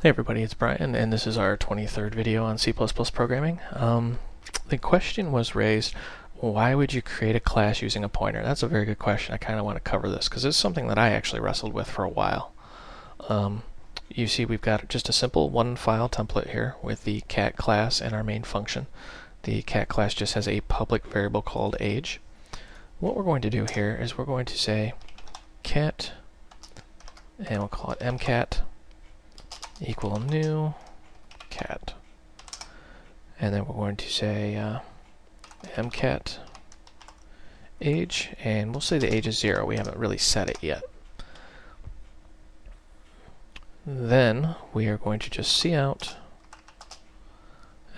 Hey everybody, it's Brian, and this is our 23rd video on C++ programming. The question was raised, why would you create a class using a pointer? That's a very good question. I kind of want to cover this because it's something that I actually wrestled with for a while. You see we've got just a simple one-file template here with the cat class and our main function. The cat class just has a public variable called age. What we're going to do here is we're going to say cat, and we'll call it mcat equal new cat, and then we're going to say mcat age, and we'll say the age is 0. We haven't really set it yet. Then we are going to just cout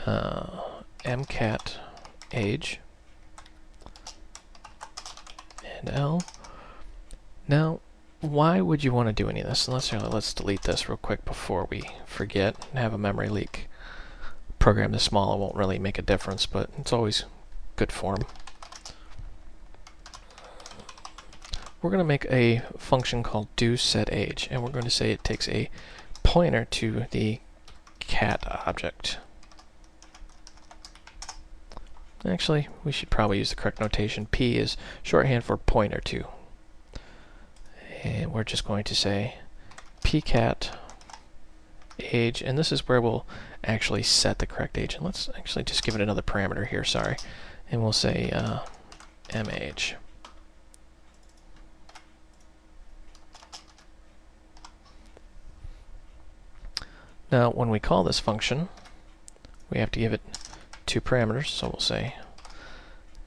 mcat age and L. Now, why would you want to do any of this? Let's delete this real quick before we forget and have a memory leak. Program this small, it won't really make a difference, but it's always good form. We're going to make a function called doSetAge, and we're going to say it takes a pointer to the cat object. Actually, we should probably use the correct notation. P is shorthand for pointer to. And we're just going to say pcat age, and this is where we'll actually set the correct age. And let's actually just give it another parameter here, sorry. And we'll say mage. Now, when we call this function, we have to give it two parameters, so we'll say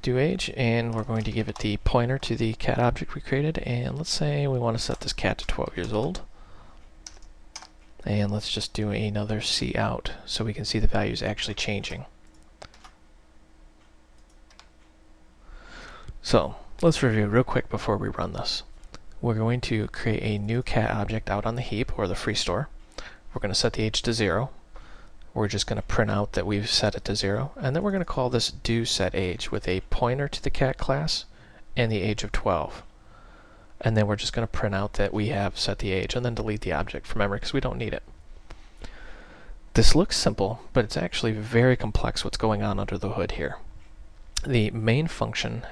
doAge, and we're going to give it the pointer to the cat object we created, and let's say we want to set this cat to 12 years old. And let's just do another cout so we can see the values actually changing. So let's review real quick before we run this. We're going to create a new cat object out on the heap or the free store. We're going to set the age to 0. We're just going to print out that we've set it to 0, and then we're going to call this doSetAge with a pointer to the cat class and the age of 12. And then we're just going to print out that we have set the age and then delete the object from memory because we don't need it. This looks simple, but it's actually very complex what's going on under the hood here. The main function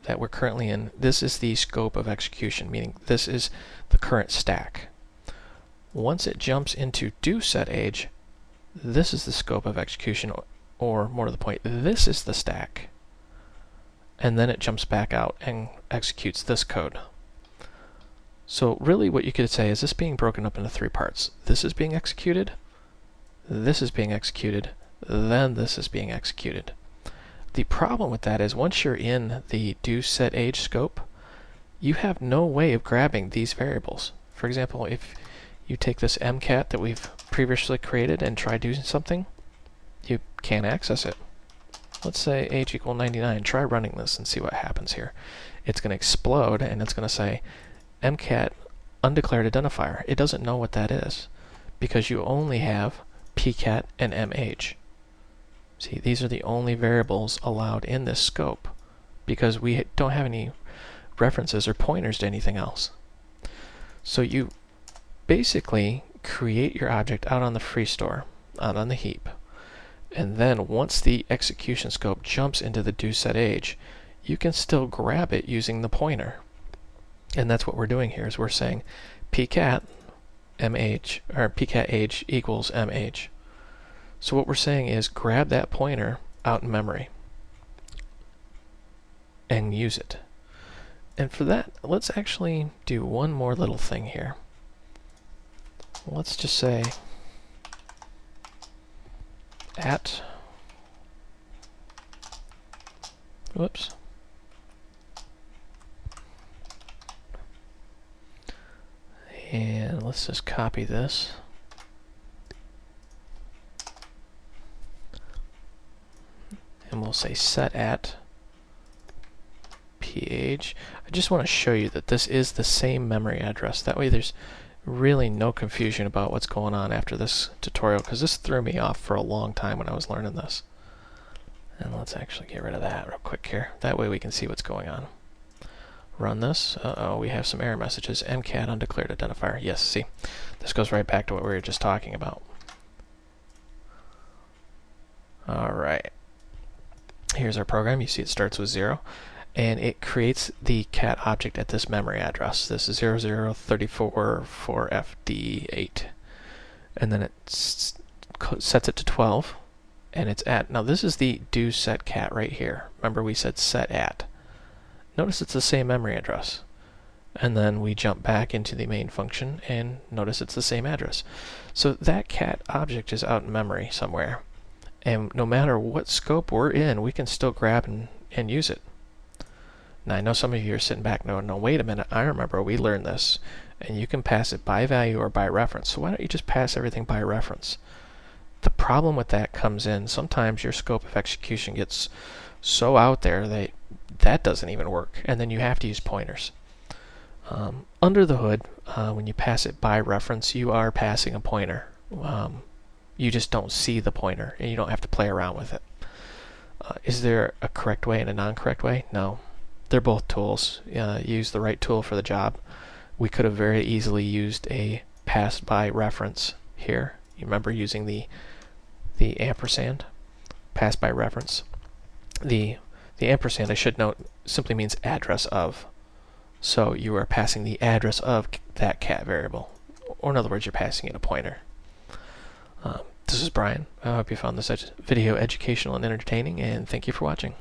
that we're currently in, this is the scope of execution, meaning this is the current stack. Once it jumps into doSetAge, this is the scope of execution, or more to the point, this is the stack. And then it jumps back out and executes this code. So really what you could say is this being broken up into three parts. This is being executed, this is being executed, then this is being executed. The problem with that is once you're in the doSetAge scope, you have no way of grabbing these variables. For example, if you take this mcat that we've previously created and try doing something, you can't access it. Let's say age equal 99. Try running this and see what happens here. It's going to explode and it's going to say mcat undeclared identifier. It doesn't know what that is because you only have pcat and mage. See, these are the only variables allowed in this scope because we don't have any references or pointers to anything else. So you basically create your object out on the free store, out on the heap, and then once the execution scope jumps into the doSetAge, you can still grab it using the pointer. And that's what we're doing here, is we're saying pcat mage, or pcat age equals mage. So what we're saying is grab that pointer out in memory and use it. And for that, let's actually do one more little thing here. Let's just say at, whoops, and let's just copy this. And we'll say set at page. I just want to show you that this is the same memory address. That way there's really no confusion about what's going on after this tutorial, because this threw me off for a long time when I was learning this. And let's actually get rid of that real quick here. That way we can see what's going on. Run this. Uh-oh, we have some error messages. MCAT undeclared identifier. Yes, see, this goes right back to what we were just talking about. All right. Here's our program. You see it starts with 0, and it creates the cat object at this memory address. This is 00344FD8. And then it sets it to 12, and it's at. Now this is the do set cat right here. Remember we said set at. Notice it's the same memory address. And then we jump back into the main function and notice it's the same address. So that cat object is out in memory somewhere. And no matter what scope we're in, we can still grab and use it. Now I know some of you are sitting back no, wait a minute, I remember we learned this. And you can pass it by value or by reference. So why don't you just pass everything by reference? The problem with that comes in, sometimes your scope of execution gets so out there that that doesn't even work, and then you have to use pointers. Under the hood, when you pass it by reference, you are passing a pointer. You just don't see the pointer, and you don't have to play around with it. Is there a correct way and a non-correct way? No. They're both tools. Use the right tool for the job. We could have very easily used a pass by reference here. You remember using the ampersand, pass by reference. The ampersand, I should note, simply means address of. So you are passing the address of that cat variable. Or in other words, you're passing it a pointer. This is Brian. I hope you found this video educational and entertaining, and thank you for watching.